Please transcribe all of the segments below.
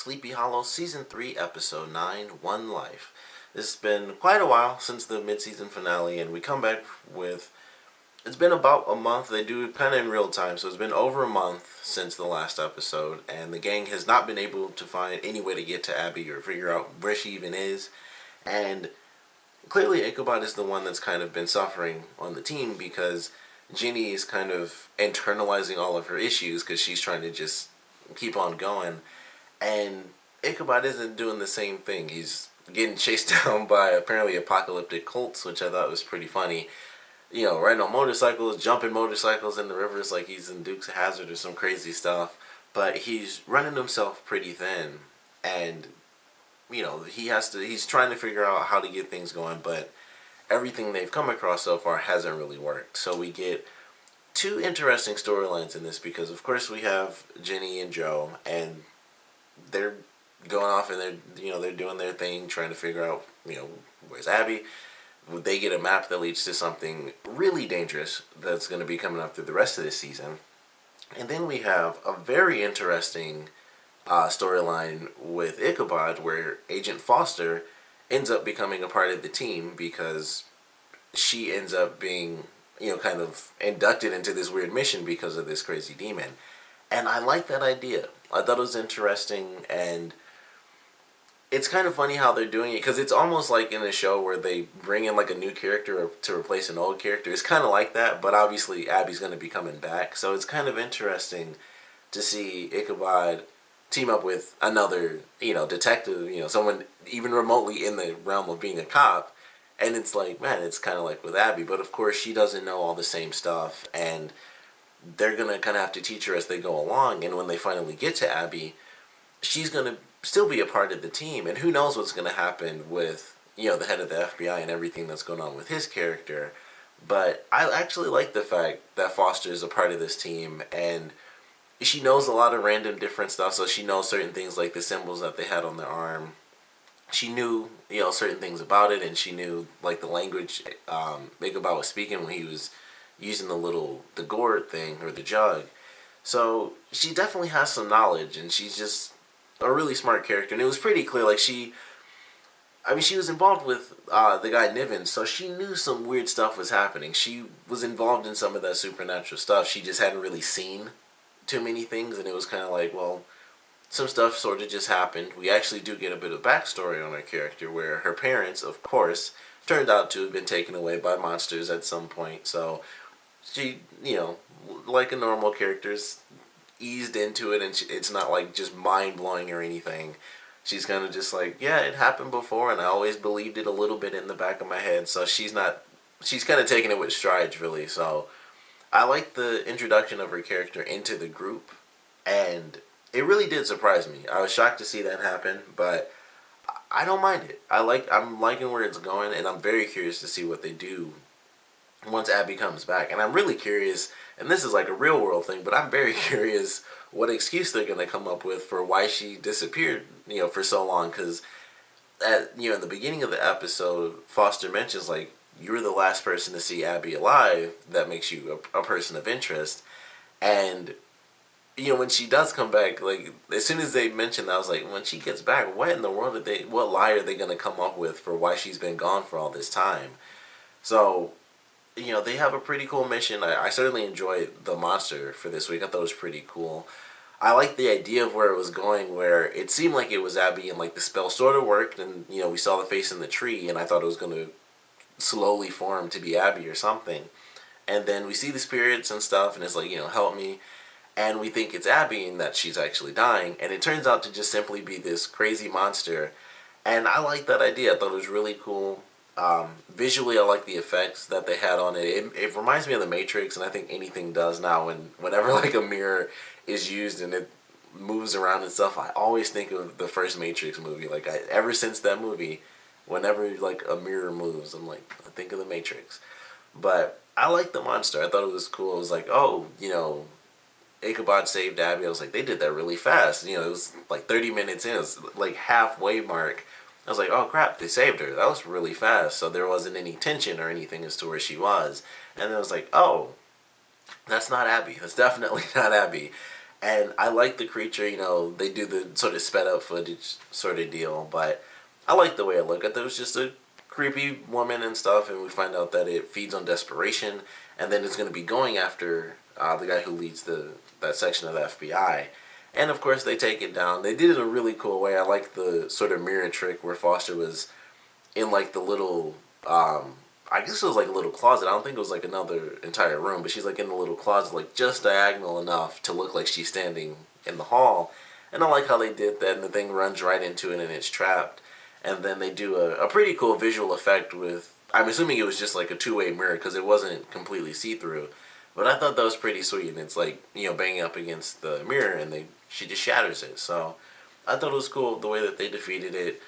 Sleepy Hollow Season 3, Episode 9, One Life. It's been quite a while since the mid-season finale, and we come back with... It's been about a month. They do it kind of in real time, so it's been over a month since the last episode, and the gang has not been able to find any way to get to Abbie or figure out where she even is. And clearly Ichabod is the one that's kind of been suffering on the team because Ginny is kind of internalizing all of her issues because she's trying to just keep on going. And Ichabod isn't doing the same thing. He's getting chased down by apparently apocalyptic cults, which I thought was pretty funny. You know, riding on motorcycles, jumping motorcycles in the rivers like he's in Dukes of Hazzard or some crazy stuff. But he's running himself pretty thin. And, you know, he's trying to figure out how to get things going, but everything they've come across so far hasn't really worked. So we get two interesting storylines in this because, of course, we have Ginny and Joe, and they're going off and they're doing their thing, trying to figure out, where's Abbie. They get a map that leads to something really dangerous that's going to be coming up through the rest of this season. And then we have a very interesting storyline with Ichabod where Agent Foster ends up becoming a part of the team because she ends up being, kind of inducted into this weird mission because of this crazy demon. And I like that idea. I thought it was interesting, and it's kind of funny how they're doing it because it's almost like in a show where they bring in like a new character to replace an old character. It's kind of like that, but obviously Abbie's going to be coming back. So it's kind of interesting to see Ichabod team up with another, detective, someone even remotely in the realm of being a cop. And it's like, man, it's kind of like with Abbie. But of course, she doesn't know all the same stuff. And they're going to kind of have to teach her as they go along. And when they finally get to Abbie, she's going to still be a part of the team. And who knows what's going to happen with, the head of the FBI and everything that's going on with his character. But I actually like the fact that Foster is a part of this team. And she knows a lot of random different stuff. So she knows certain things like the symbols that they had on their arm. She knew, certain things about it, and she knew, like, the language Ichabod was speaking when he was using the gourd thing, or the jug. So, she definitely has some knowledge, and she's just a really smart character. And it was pretty clear, like, she was involved with the guy Niven, so she knew some weird stuff was happening. She was involved in some of that supernatural stuff. She just hadn't really seen too many things, and it was kind of like, well, some stuff sort of just happened. We actually do get a bit of backstory on her character where her parents, of course, turned out to have been taken away by monsters at some point. So she, like a normal character's eased into it, and it's not like just mind-blowing or anything. She's kind of just like, yeah, it happened before, and I always believed it a little bit in the back of my head. So she's kind of taking it with strides, really. So I like the introduction of her character into the group, and it really did surprise me. I was shocked to see that happen, but I don't mind it. I'm liking where it's going, and I'm very curious to see what they do once Abbie comes back. And I'm really curious, and this is like a real world thing, but I'm very curious what excuse they're going to come up with for why she disappeared, for so long. Because in the beginning of the episode, Foster mentions, like, you're the last person to see Abbie alive. That makes you a person of interest. And when she does come back, like, as soon as they mentioned that, I was like, when she gets back, what in the world what lie are they going to come up with for why she's been gone for all this time? So, they have a pretty cool mission. I certainly enjoyed the monster for this week. I thought it was pretty cool. I like the idea of where it was going, where it seemed like it was Abbie, and, like, the spell sort of worked, and, we saw the face in the tree, and I thought it was going to slowly form to be Abbie or something. And then we see the spirits and stuff, and it's like, help me. And we think it's Abbie and that she's actually dying. And it turns out to just simply be this crazy monster. And I like that idea. I thought it was really cool. Visually, I like the effects that they had on it. It reminds me of The Matrix, and I think anything does now. Whenever like a mirror is used and it moves around and stuff, I always think of the first Matrix movie. Like, ever since that movie, whenever like a mirror moves, I'm like, I think of The Matrix. But I like the monster. I thought it was cool. It was like, oh, Ichabod saved Abbie. I was like, they did that really fast. It was like 30 minutes in. It was like halfway mark. I was like, oh crap, they saved her. That was really fast. So there wasn't any tension or anything as to where she was. And then I was like, oh, that's not Abbie. That's definitely not Abbie. And I like the creature, they do the sort of sped up footage sort of deal, but I like the way it looked. I thought it was just a creepy woman and stuff, and we find out that it feeds on desperation, and then it's going to be going after the guy who leads that section of the FBI. And of course, they take it down. They did it in a really cool way. I like the sort of mirror trick where Foster was in like the little, I guess it was like a little closet. I don't think it was like another entire room, but she's like in the little closet, like just diagonal enough to look like she's standing in the hall. And I like how they did that, and the thing runs right into it and it's trapped. And then they do a pretty cool visual effect with, I'm assuming it was just like a two-way mirror because it wasn't completely see-through. But I thought that was pretty sweet, and it's like, banging up against the mirror, and she just shatters it. So I thought it was cool the way that they defeated it.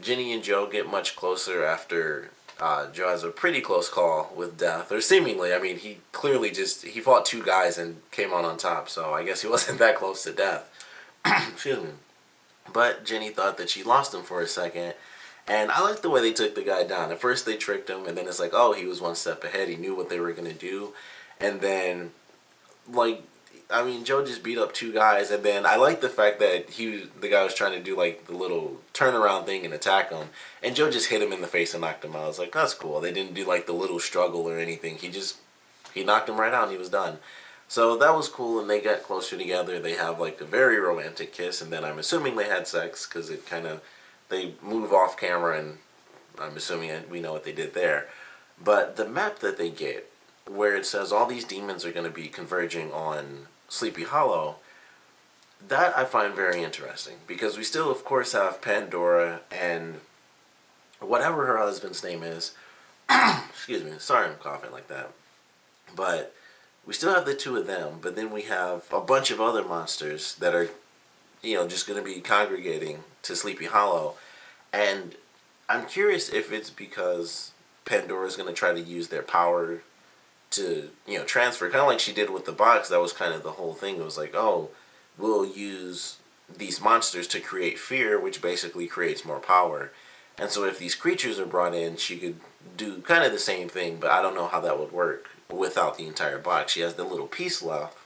Ginny and Joe get much closer after Joe has a pretty close call with death, or seemingly. I mean, he clearly he fought two guys and came on top, so I guess he wasn't that close to death. Excuse me. But Ginny thought that she lost him for a second, and I like the way they took the guy down. At first they tricked him, and then it's like, oh, he was one step ahead. He knew what they were going to do. And then, Joe just beat up two guys, and then I like the fact that the guy was trying to do like the little turnaround thing and attack him, and Joe just hit him in the face and knocked him out. I was like, that's cool. They didn't do like the little struggle or anything. He knocked him right out and he was done. So that was cool, and they got closer together. They have like a very romantic kiss, and then I'm assuming they had sex because they move off camera, and I'm assuming we know what they did there. But the map that they get, where it says all these demons are going to be converging on Sleepy Hollow, that I find very interesting, because we still, of course, have Pandora and whatever her husband's name is. Excuse me, sorry I'm coughing like that. But we still have the two of them, but then we have a bunch of other monsters that are, just going to be congregating to Sleepy Hollow. And I'm curious if it's because Pandora's going to try to use their power to, transfer, kind of like she did with the box. That was kind of the whole thing. It was like, oh, we'll use these monsters to create fear, which basically creates more power. And so if these creatures are brought in, she could do kind of the same thing, but I don't know how that would work without the entire box. She has the little piece left,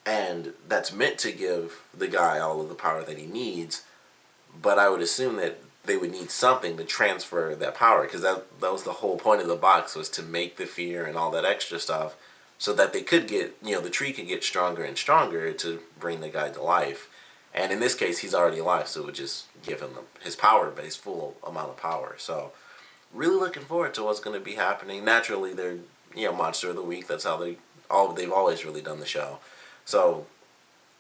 and that's meant to give the guy all of the power that he needs, but I would assume that they would need something to transfer that power, because that was the whole point of the box, was to make the fear and all that extra stuff so that they could get, the tree could get stronger and stronger to bring the guy to life. And in this case, he's already alive, so it would just give him his power, but his full amount of power. So really looking forward to what's going to be happening. Naturally, they're, Monster of the Week. That's how they've always really done the show. So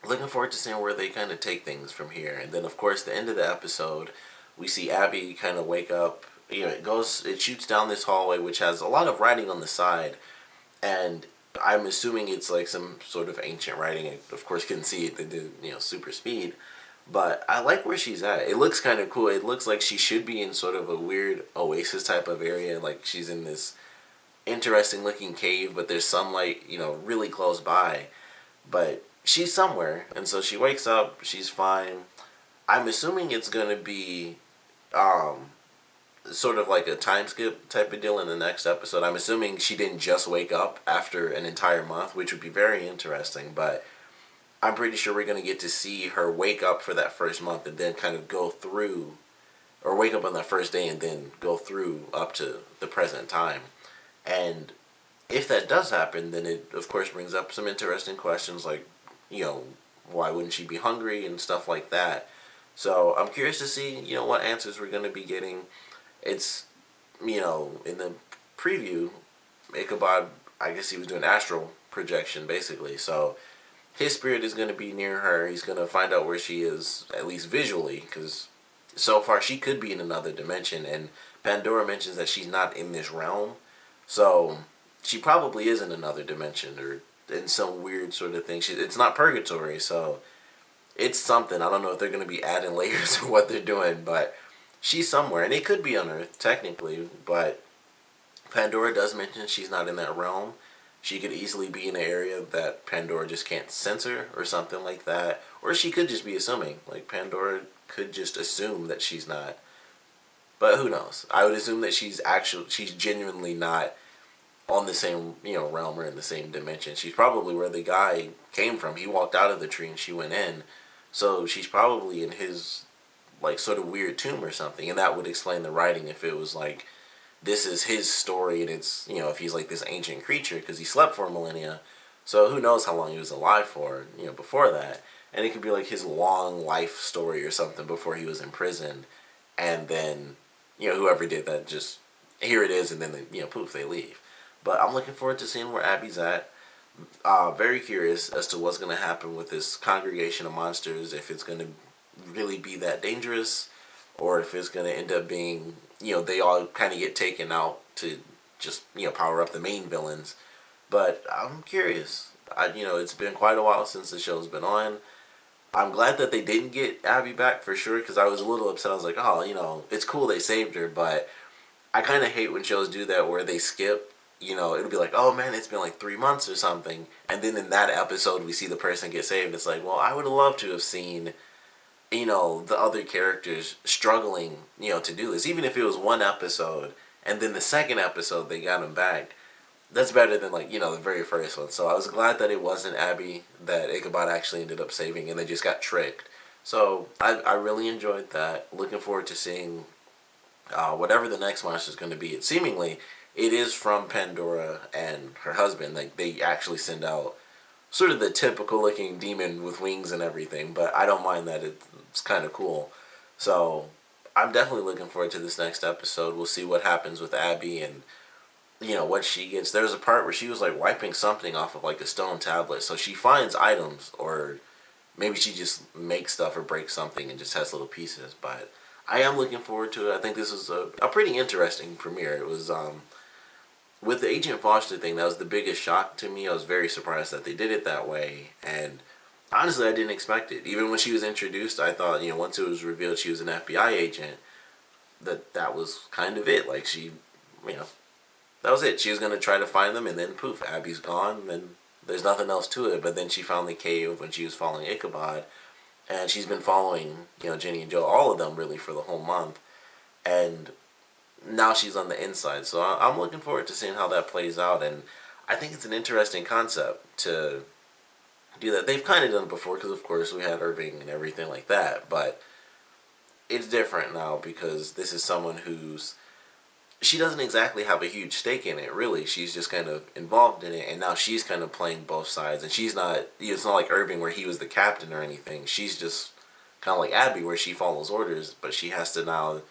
looking forward to seeing where they kind of take things from here. And then, of course, the end of the episode, we see Abbie kind of wake up. It shoots down this hallway, which has a lot of writing on the side, and I'm assuming it's like some sort of ancient writing. I, of course, couldn't see it. They did, super speed. But I like where she's at. It looks kind of cool. It looks like she should be in sort of a weird oasis type of area. Like she's in this interesting looking cave, but there's sunlight, really close by. But she's somewhere. And so she wakes up. She's fine. I'm assuming it's going to be sort of like a time skip type of deal in the next episode. I'm assuming she didn't just wake up after an entire month, which would be very interesting. But I'm pretty sure we're going to get to see her wake up for that first month and then kind of go through, or wake up on that first day and then go through up to the present time. And if that does happen, then it, of course, brings up some interesting questions like, why wouldn't she be hungry and stuff like that. So I'm curious to see, what answers we're going to be getting. It's, in the preview, Ichabod, I guess he was doing astral projection, basically. So his spirit is going to be near her. He's going to find out where she is, at least visually, because so far she could be in another dimension. And Pandora mentions that she's not in this realm. So she probably is in another dimension or in some weird sort of thing. It's not purgatory, so it's something. I don't know if they're going to be adding layers or what they're doing, but she's somewhere. And it could be on Earth, technically, but Pandora does mention she's not in that realm. She could easily be in an area that Pandora just can't censor or something like that. Or she could just be assuming. Like, Pandora could just assume that she's not. But who knows? I would assume that she's genuinely not on the same, realm or in the same dimension. She's probably where the guy came from. He walked out of the tree and she went in. So she's probably in his, like, sort of weird tomb or something. And that would explain the writing if it was like, this is his story and it's, if he's like this ancient creature because he slept for millennia. So who knows how long he was alive for, before that. And it could be like his long life story or something before he was imprisoned. And then, whoever did that just, here it is, and then, poof, they leave. But I'm looking forward to seeing where Abbie's at. Very curious as to what's going to happen with this congregation of monsters, if it's going to really be that dangerous, or if it's going to end up being, they all kind of get taken out to just, power up the main villains. But I'm curious. It's been quite a while since the show's been on. I'm glad that they didn't get Abbie back for sure, because I was a little upset. I was like, oh, it's cool they saved her, but I kind of hate when shows do that where they skip. It'll be like, oh man, it's been like 3 months or something, and then in that episode we see the person get saved. It's like, well, I would have loved to have seen, the other characters struggling, to do this. Even if it was one episode, and then the second episode they got him back. That's better than, like, the very first one. So I was glad that it wasn't Abbie that Ichabod actually ended up saving, and they just got tricked. So I really enjoyed that. Looking forward to seeing whatever the next monster is going to be. It is from Pandora and her husband. Like, they actually send out sort of the typical looking demon with wings and everything, but I don't mind that. It's kind of cool. So I'm definitely looking forward to this next episode. We'll see what happens with Abbie and, what she gets. There's a part where she was like wiping something off of like a stone tablet. So she finds items, or maybe she just makes stuff or breaks something and just has little pieces. But I am looking forward to it. I think this is a pretty interesting premiere. It was, with the Agent Foster thing, that was the biggest shock to me. I was very surprised that they did it that way, and honestly, I didn't expect it. Even when she was introduced, I thought, once it was revealed she was an FBI agent, that was kind of it. Like, she, that was it. She was going to try to find them, and then poof, Abbie's gone, and there's nothing else to it. But then she found the cave when she was following Ichabod, and she's been following, Jenny and Joe, all of them really, for the whole month, and now she's on the inside. So I'm looking forward to seeing how that plays out, and I think it's an interesting concept to do that. They've kind of done it before, because of course we had Irving and everything like that, but it's different now because this is someone she doesn't exactly have a huge stake in it, really. She's just kind of involved in it, and now she's kind of playing both sides, and she's not, it's not like Irving where he was the captain or anything. She's just kind of like Abbie, where she follows orders, but she has to now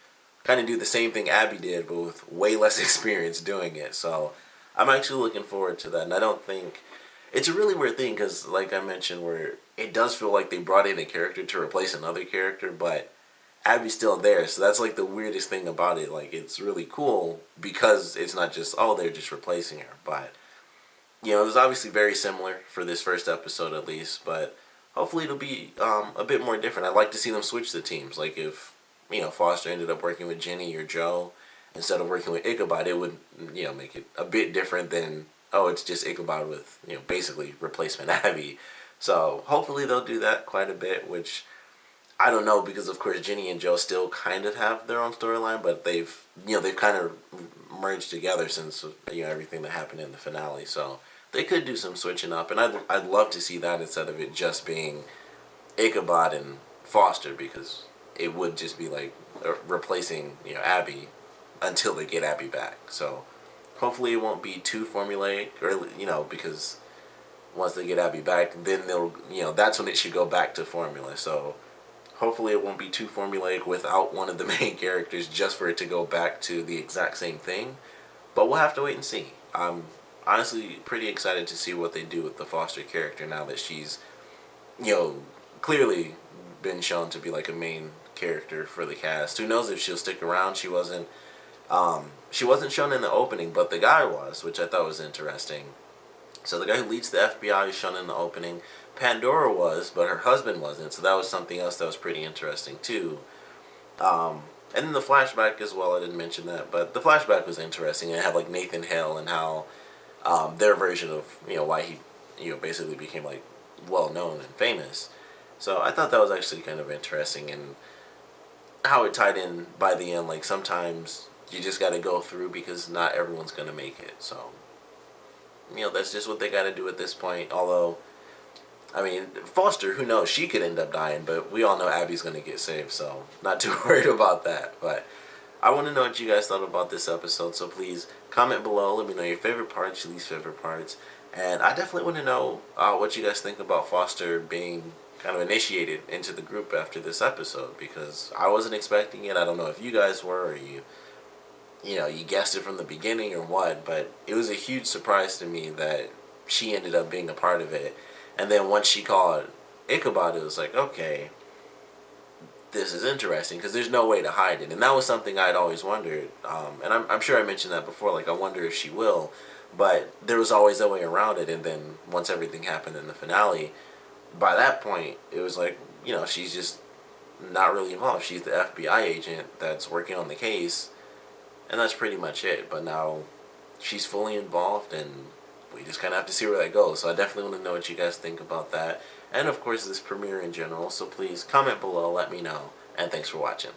kind of do the same thing Abbie did, but with way less experience doing it. So I'm actually looking forward to that, and I don't think, it's a really weird thing, because like I mentioned, where it does feel like they brought in a character to replace another character, but Abbie's still there. So that's like the weirdest thing about it. Like, it's really cool because it's not just, oh, they're just replacing her. But, it was obviously very similar for this first episode at least, but hopefully it'll be a bit more different. I'd like to see them switch the teams. Like, if Foster ended up working with Jenny or Joe instead of working with Ichabod, it would, make it a bit different than, oh, it's just Ichabod with, basically replacement Abbie. So hopefully they'll do that quite a bit, which I don't know, because of course Jenny and Joe still kind of have their own storyline, but they've kind of merged together since, everything that happened in the finale. So they could do some switching up, and I'd love to see that instead of it just being Ichabod and Foster, because it would just be like replacing, Abbie until they get Abbie back. So hopefully it won't be too formulaic, or, because once they get Abbie back, then they'll, that's when it should go back to formula. So hopefully it won't be too formulaic without one of the main characters, just for it to go back to the exact same thing. But we'll have to wait and see. I'm honestly pretty excited to see what they do with the Foster character now that she's, clearly been shown to be like a main character for the cast. Who knows if she'll stick around? She wasn't shown in the opening, but the guy was, which I thought was interesting. So the guy who leads the FBI is shown in the opening. Pandora was, but her husband wasn't, so that was something else that was pretty interesting too. And then the flashback as well, I didn't mention that, but the flashback was interesting. It had like Nathan Hale and how their version of, why he, basically became like well known and famous. So I thought that was actually kind of interesting, and how it tied in by the end. Like, sometimes you just got to go through because not everyone's going to make it. So that's just what they got to do at this point. Although, I mean, Foster, who knows? She could end up dying, but we all know Abbie's going to get saved, so not too worried about that. But I want to know what you guys thought about this episode, so please comment below. Let me know your favorite parts, your least favorite parts. And I definitely want to know what you guys think about Foster being kind of initiated into the group after this episode, because I wasn't expecting it. I don't know if you guys were, or you guessed it from the beginning or what, but it was a huge surprise to me that she ended up being a part of it. And then once she called Ichabod, it was like, okay, this is interesting, because there's no way to hide it. And that was something I'd always wondered, and I'm sure I mentioned that before, like, I wonder if she will, but there was always a way around it. And then once everything happened in the finale, by that point, it was like, she's just not really involved. She's the FBI agent that's working on the case, and that's pretty much it. But now she's fully involved, and we just kind of have to see where that goes. So I definitely want to know what you guys think about that, and of course this premiere in general. So please comment below, let me know, and thanks for watching.